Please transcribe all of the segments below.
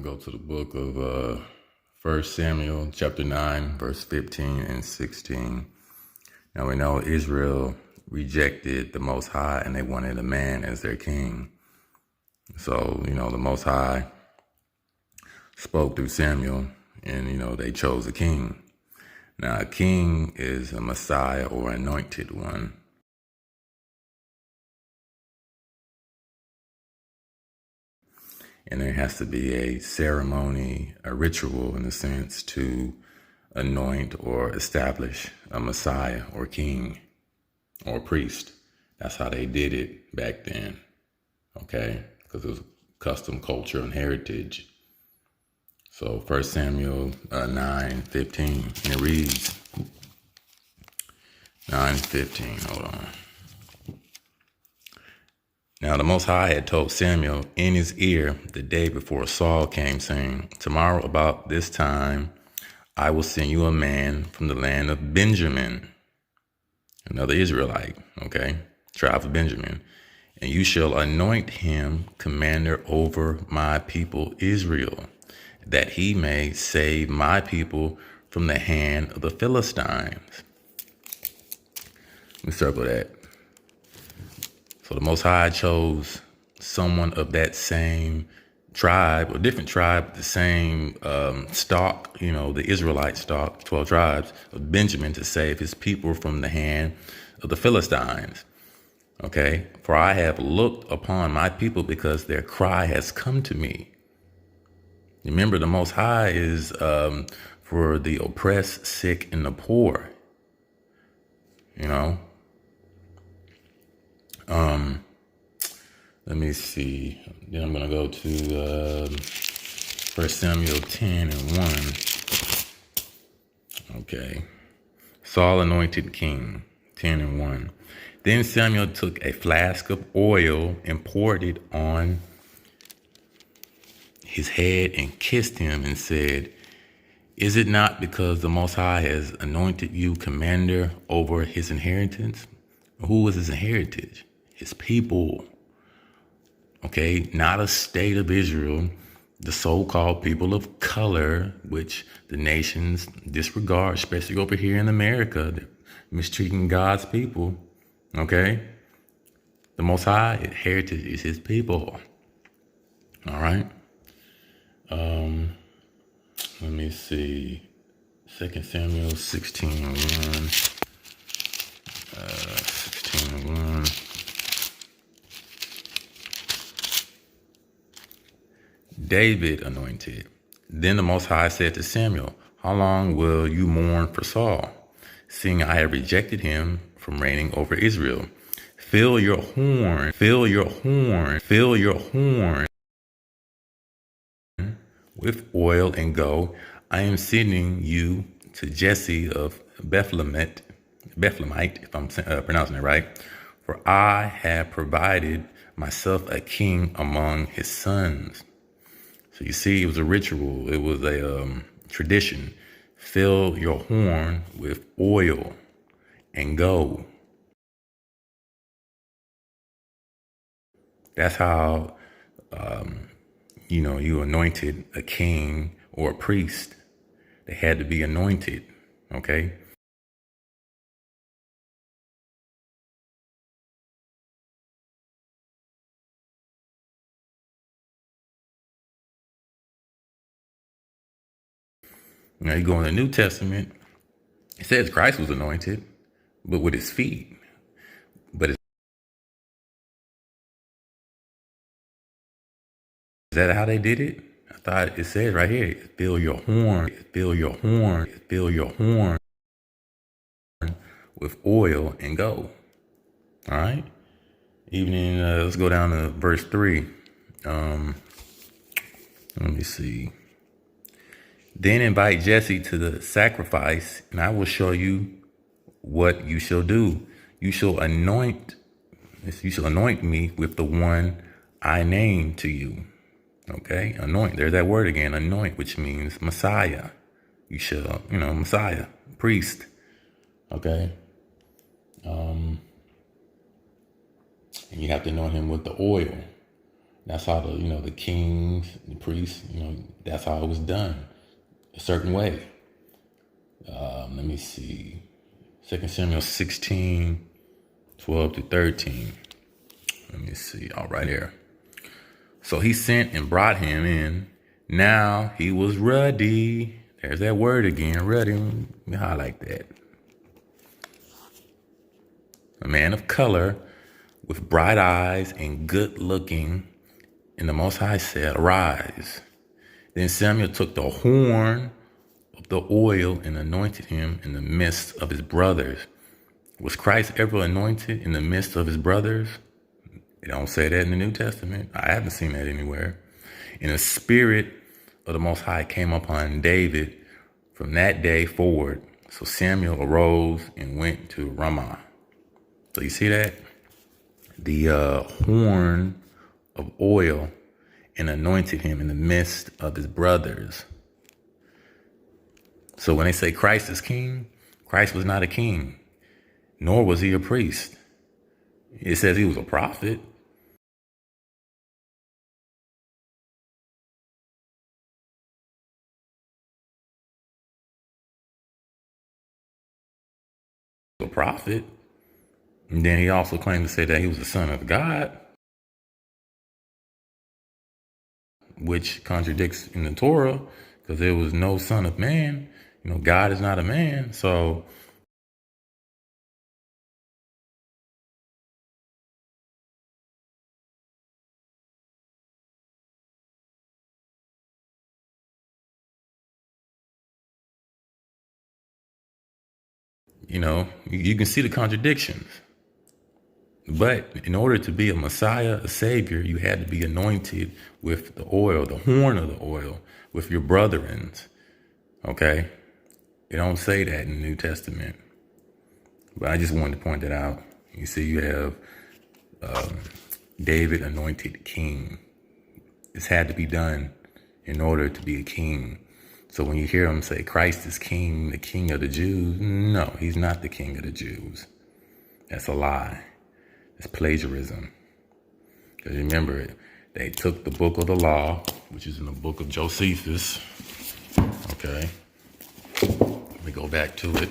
go to the book of 1 Samuel chapter 9, verse 15 and 16. Now we know Israel rejected the Most High and they wanted a man as their king. So, the Most High spoke through Samuel and, they chose a king. Now, a king is a Messiah or anointed one. And there has to be a ceremony, a ritual in a sense to anoint or establish a Messiah or king or priest. That's how they did it back then, okay? Because it was custom, culture, and heritage. So 1 Samuel 9:15, and it reads, 9:15, hold on. Now the Most High had told Samuel in his ear the day before Saul came, saying, tomorrow about this time I will send you a man from the land of Benjamin, another Israelite, okay, tribe of Benjamin, and you shall anoint him commander over my people Israel, that he may save my people from the hand of the Philistines. Let me circle that. So the Most High chose someone of that same tribe, or different tribe, the same stock, the Israelite stock, 12 tribes of Benjamin, to save his people from the hand of the Philistines. Okay, for I have looked upon my people because their cry has come to me. Remember, the Most High is for the oppressed, sick, and the poor. Let me see. Then I'm going to go to 1 Samuel 10 and 1. Okay. Saul anointed king, 10 and 1. Then Samuel took a flask of oil and poured it on his head and kissed him and said, is it not because the Most High has anointed you commander over his inheritance? Who was his heritage? His people. Okay, not a state of Israel, the so-called people of color, which the nations disregard, especially over here in America. They're mistreating God's people. Okay, the Most High heritage is his people. All right. Let me see. 2 Samuel 16 and 1. 16 and 1. David anointed. Then the Most High said to Samuel, how long will you mourn for Saul, seeing I have rejected him from reigning over Israel? Fill your horn, fill your horn, fill your horn with oil and go. I am sending you to Jesse of Bethlehemite, if I'm pronouncing it right, for I have provided myself a king among his sons. So you see, it was a ritual. It was a tradition. Fill your horn with oil and go. That's how, you anointed a king or a priest. They had to be anointed, okay? Now you go in the New Testament, it says Christ was anointed, but with his feet. But is that how they did it? I thought it says right here, fill your horn, fill your horn, fill your horn with oil and go. All right. Even in, let's go down to verse 3. Let me see. Then invite Jesse to the sacrifice, and I will show you what you shall do. You shall anoint me with the one I name to you. Okay, anoint. There's that word again, anoint, which means Messiah. You shall, Messiah, priest. Okay. And you have to anoint him with the oil. That's how the kings, the priests, that's how it was done, a certain way. Let me see. 2 Samuel 16, 12 to 13. Let me see. All right here. So he sent and brought him in. Now he was ruddy. There's that word again, ruddy. Let me highlight that. A man of color with bright eyes and good looking. And the Most High said, arise. Then Samuel took the horn of the oil and anointed him in the midst of his brothers. Was Christ ever anointed in the midst of his brothers? They don't say that in the New Testament. I haven't seen that anywhere. And the Spirit of the Most High came upon David from that day forward. So Samuel arose and went to Ramah. So you see that? The horn of oil and anointed him in the midst of his brothers. So when they say Christ is king, Christ was not a king, nor was he a priest. It says he was a prophet. A prophet. And then he also claimed to say that he was the son of God, which contradicts in the Torah, because there was no son of man. God is not a man. So you can see the contradictions. But in order to be a Messiah, a Savior, you had to be anointed with the oil, the horn of the oil, with your brethren. Okay? They don't say that in the New Testament. But I just wanted to point that out. You see, you have David anointed king. This had to be done in order to be a king. So when you hear him say Christ is king, the king of the Jews, no, he's not the king of the Jews. That's a lie. It's plagiarism. Because remember, they took the book of the law, which is in the book of Josephus. Okay. Let me go back to it.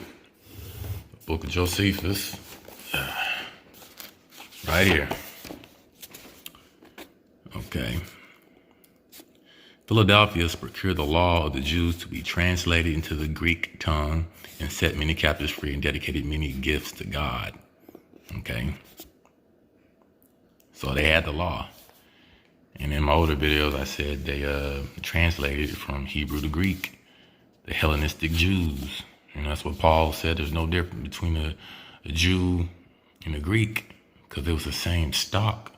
The book of Josephus. Right here. Okay. Philadelphus procured the law of the Jews to be translated into the Greek tongue and set many captives free and dedicated many gifts to God. Okay. So they had the law. And in my older videos, I said they translated it from Hebrew to Greek, the Hellenistic Jews. And that's what Paul said. There's no difference between a Jew and a Greek, because it was the same stock.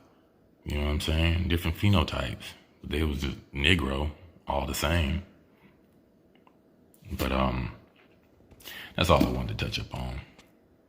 You know what I'm saying? Different phenotypes. But they was just Negro, all the same. But that's all I wanted to touch upon.